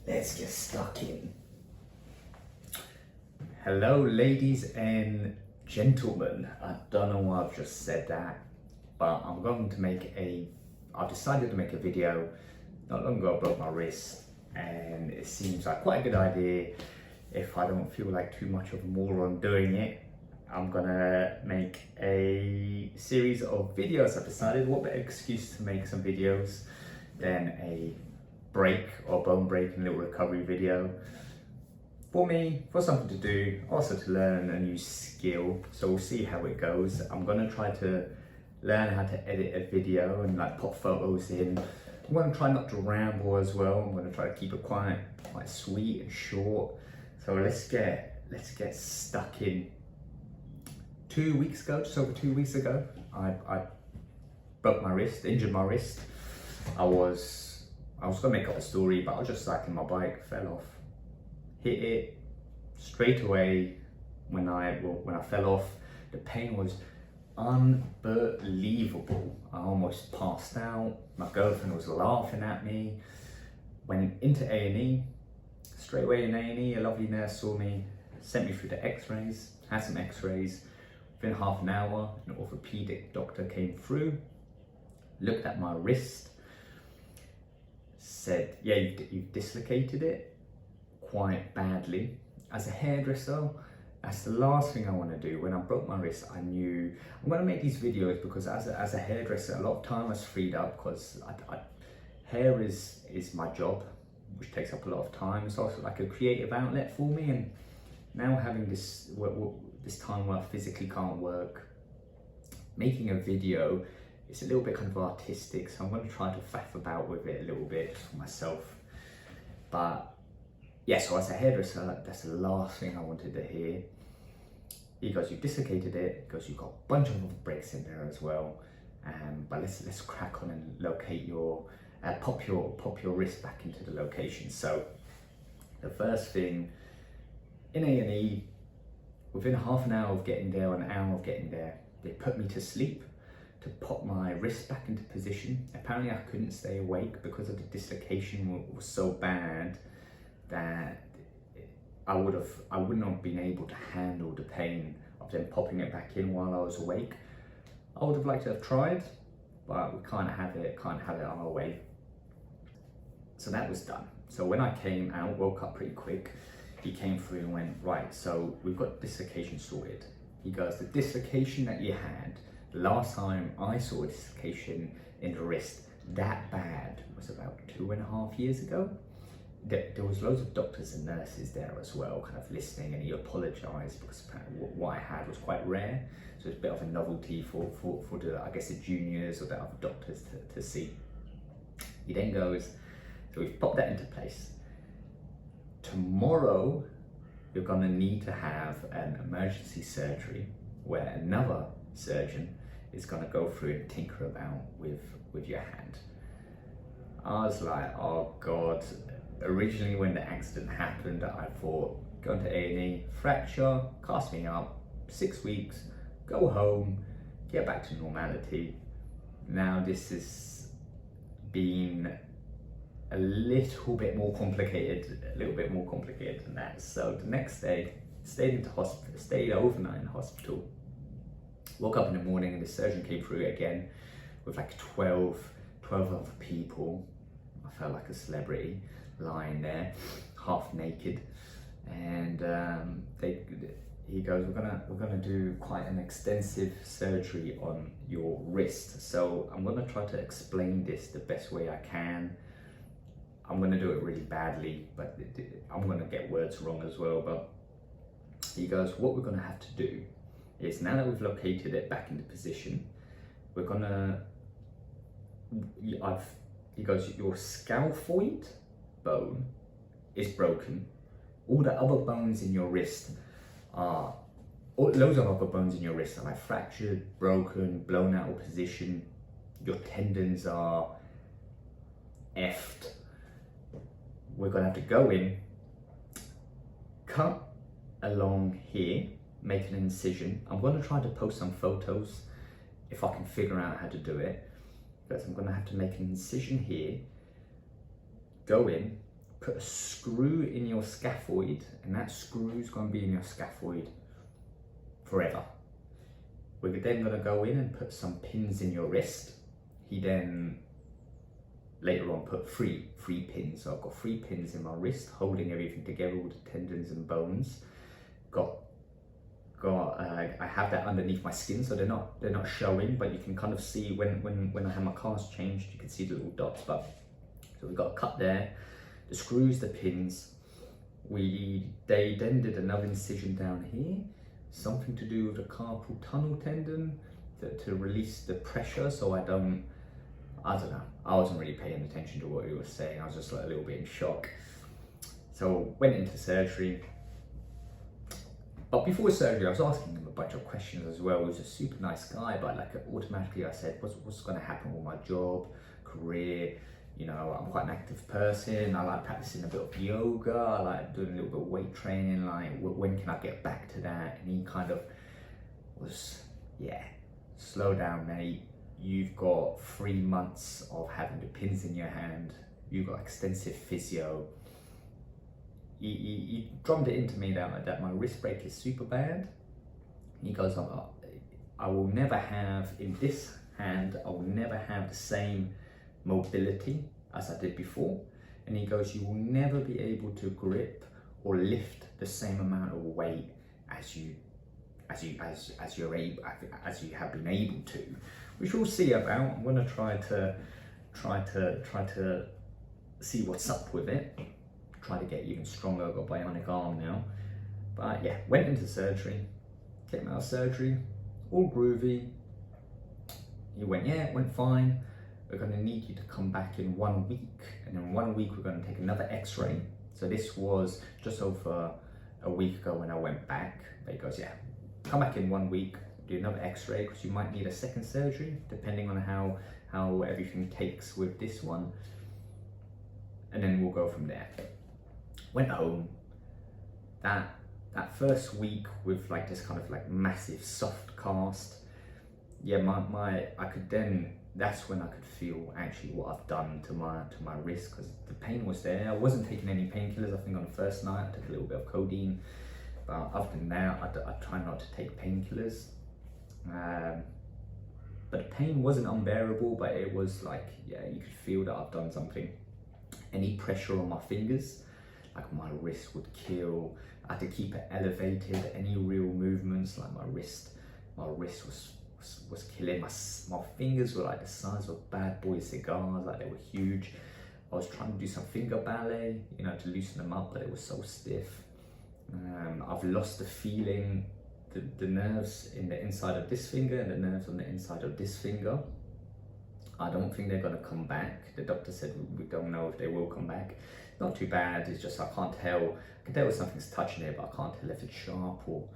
let's get stuck in. Hello, ladies and gentlemen. I don't know why I've just said that, but I've decided to make a video. Not long ago I broke my wrist, and it seems like quite a good idea. If I don't feel like too much of a moron doing it, I'm gonna make a series of videos. I've decided what better excuse to make some videos than a break or bone break and little recovery video. For me, for something to do, also to learn a new skill. So we'll see how it goes. I'm gonna try to learn how to edit a video and like pop photos in. I'm gonna try not to ramble as well. I'm gonna try to keep it quite sweet and short. So let's get stuck in. 2 weeks ago, just over 2 weeks ago, I broke my wrist, injured my wrist. I was gonna make up a story, but I was just cycling my bike, fell off, hit it straight away. When I fell off, the pain was unbelievable. I almost passed out. My girlfriend was laughing at me. Went into A&E, straight away in A&E. A lovely nurse saw me, sent me through the x-rays, had some x-rays. Within half an hour, an orthopedic doctor came through, looked at my wrist, said, yeah, you've dislocated it quite badly. As a hairdresser, that's the last thing I want to do. When I broke my wrist, I knew I'm going to make these videos because as a hairdresser, a lot of time was freed up because hair is my job, which takes up a lot of time. It's also like a creative outlet for me, and now having this time where I physically can't work, making a video, it's a little bit kind of artistic, so I'm going to try to faff about with it a little bit for myself. But yeah, so as a hairdresser, that's the last thing I wanted to hear. He goes, you've dislocated it. He goes, you've got a bunch of breaks in there as well. But let's crack on and locate your pop your wrist back into the location. So the first thing, in A&E, within half an hour of getting there, or an hour of getting there, they put me to sleep to pop my wrist back into position. Apparently I couldn't stay awake because of the dislocation was so bad that I wouldn't have been able to handle the pain of them popping it back in while I was awake. I would have liked to have tried, but we can't have it on our way. So that was done. So when I came out, woke up pretty quick, he came through and went, right, so we've got dislocation sorted. He goes, the dislocation that you had, the last time I saw a dislocation in the wrist that bad was about 2.5 years ago. There was loads of doctors and nurses there as well, kind of listening, and he apologized because apparently what I had was quite rare. So it's a bit of a novelty for the, I guess, the juniors or the other doctors to see. He then goes, so we've popped that into place. Tomorrow, you're going to need to have an emergency surgery where another surgeon is going to go through and tinker about with your hand. I was like, oh God. Originally, when the accident happened, I thought, going to A&E, fracture, cast me up, 6 weeks, go home, get back to normality. Now this has been a little bit more complicated than that. So the next day, stayed overnight in the hospital. Woke up in the morning and the surgeon came through again with like 12 other people. I felt like a celebrity lying there, half naked, and he goes, we're gonna do quite an extensive surgery on your wrist. So I'm gonna try to explain this the best way I can. I'm gonna do it really badly, but I'm gonna get words wrong as well. But he goes, what we're gonna have to do is, now that we've located it back into position, we're gonna, he goes, your scaphoid bone is broken. All the other bones in your wrist are, loads of other bones in your wrist are like fractured, broken, blown out of position. Your tendons are effed. We're gonna have to go in, cut along here, make an incision. I'm gonna try to post some photos if I can figure out how to do it. But I'm gonna have to make an incision here, go in, put a screw in your scaphoid, and that screw's going to be in your scaphoid forever. We're then going to go in and put some pins in your wrist. He then later on put three pins. So I've got 3 pins in my wrist holding everything together, all the tendons and bones. I have that underneath my skin, so they're not showing, but you can kind of see when I have my cast changed, you can see the little dots. But so we've got a cut there, the screws, the pins. They then did another incision down here, something to do with the carpal tunnel tendon to release the pressure, so I don't know. I wasn't really paying attention to what he was saying. I was just like a little bit in shock. So went into surgery. But before surgery, I was asking him a bunch of questions as well. He was a super nice guy, but like automatically I said, what's going to happen with my job, career? You know, I'm quite an active person. I like practicing a bit of yoga. I like doing a little bit of weight training. Like, when can I get back to that? And he kind of was, yeah, slow down, mate. You've got 3 months of having the pins in your hand. You've got extensive physio. He drummed it into me that my wrist break is super bad. He goes, I will never have, in this hand, I will never have the same mobility as I did before. And he goes, you will never be able to grip or lift the same amount of weight as you have been able to, which we'll see about. I'm going to try to see what's up with it. Try to get even stronger. I've got a bionic arm now. But yeah, went into surgery, came out of surgery, all groovy. He went, yeah, it went fine. We're going to need you to come back in 1 week, and in 1 week we're going to take another x-ray. So this was just over a week ago when I went back. But he goes, yeah, come back in 1 week, do another x-ray, because you might need a second surgery depending on how everything takes with this one, and then we'll go from there. Went home. That first week with like this kind of like massive soft cast, yeah, that's when I could feel actually what I've done to my wrist, because the pain was there. I wasn't taking any painkillers. I think on the first night I took a little bit of codeine, but other than that I try not to take painkillers. But the pain wasn't unbearable, but it was like, yeah, you could feel that I've done something. Any pressure on my fingers, like my wrist would kill. I had to keep it elevated. Any real movements, like my wrist was killing. My fingers were like the size of bad boy cigars, like they were huge. I was trying to do some finger ballet, you know, to loosen them up, but it was so stiff. I've lost the feeling, the nerves in the inside of this finger and the nerves on the inside of this finger. I don't think they're going to come back. The doctor said we don't know if they will come back. Not too bad, it's just I can't tell. I can tell if something's touching it, but I can't tell if it's sharp or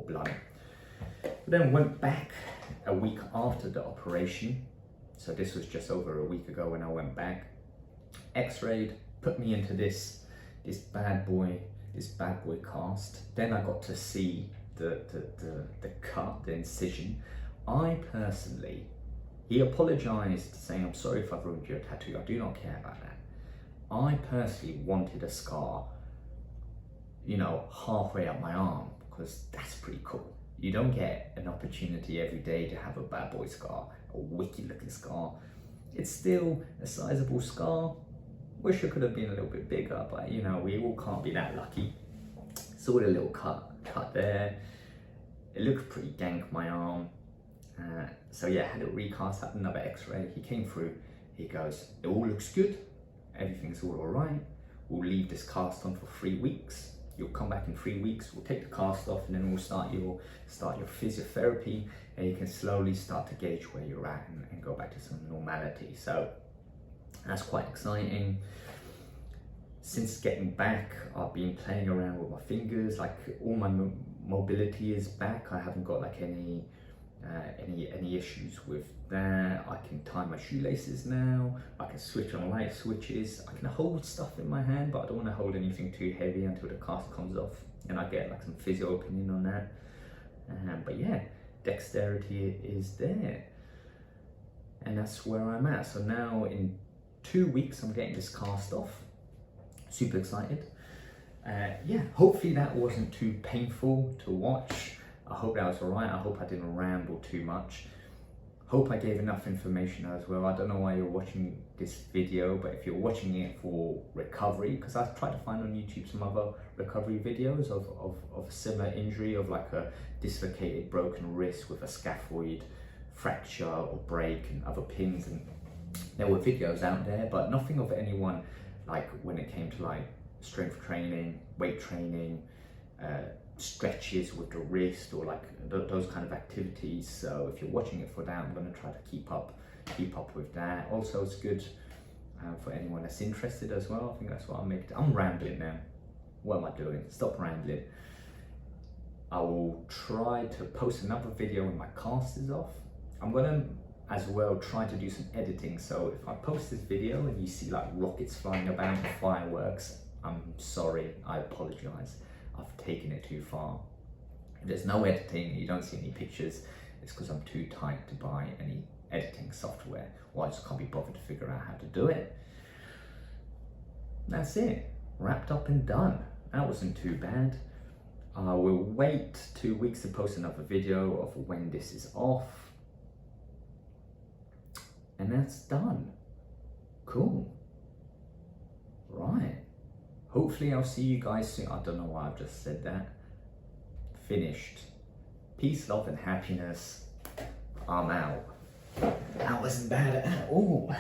blunt. But then went back a week after the operation. So this was just over a week ago when I went back. X-rayed, put me into this bad boy cast. Then I got to see the cut, the incision. I personally, he apologized, saying, I'm sorry if I've ruined your tattoo. I do not care about that. I personally wanted a scar, you know, halfway up my arm, because that's pretty cool. You don't get an opportunity every day to have a bad boy scar, a wicked looking scar. It's still a sizable scar. Wish it could have been a little bit bigger, but you know, we all can't be that lucky. Saw the little cut there. It looked pretty gank, my arm. So yeah, had it recast, had another x-ray. He came through, he goes, it all looks good. Everything's all right. We'll leave this cast on for 3 weeks. You'll come back in 3 weeks. We'll take the cast off, and then we'll start your physiotherapy, and you can slowly start to gauge where you're at and go back to some normality. So that's quite exciting. Since getting back, I've been playing around with my fingers. Like, all my mobility is back. I haven't got like any issues with that. I can tie my shoelaces now. I can switch on light switches. I can hold stuff in my hand, but I don't want to hold anything too heavy until the cast comes off, and I get like some physio opinion on that. But yeah, dexterity is there, and that's where I'm at. So now in 2 weeks I'm getting this cast off. super excited. Yeah, hopefully that wasn't too painful to watch. I hope that was alright. I hope I didn't ramble too much. Hope I gave enough information as well. I don't know why you're watching this video, but if you're watching it for recovery, because I've tried to find on YouTube some other recovery videos of a similar injury, of like a dislocated broken wrist with a scaphoid fracture or break and other pins, and there were videos out there, but nothing of anyone like when it came to like strength training, weight training, stretches with the wrist, or like those kind of activities. So if you're watching it for that, I'm going to try to keep up with that. Also, it's good for anyone that's interested as well. I think that's what I'm rambling now. What am I doing? Stop rambling. I will try to post another video when my cast is off. I'm gonna as well try to do some editing, so if I post this video and you see like rockets flying about, fireworks, I'm sorry, I apologize. I've taken it too far. If there's no editing, you don't see any pictures, it's because I'm too tight to buy any editing software, or I just can't be bothered to figure out how to do it. That's it, wrapped up and done. That wasn't too bad. I will wait 2 weeks to post another video of when this is off. And that's done. Cool. Right. Hopefully I'll see you guys soon. I don't know why I've just said that. Finished. Peace, love, and happiness. I'm out. That wasn't bad at all.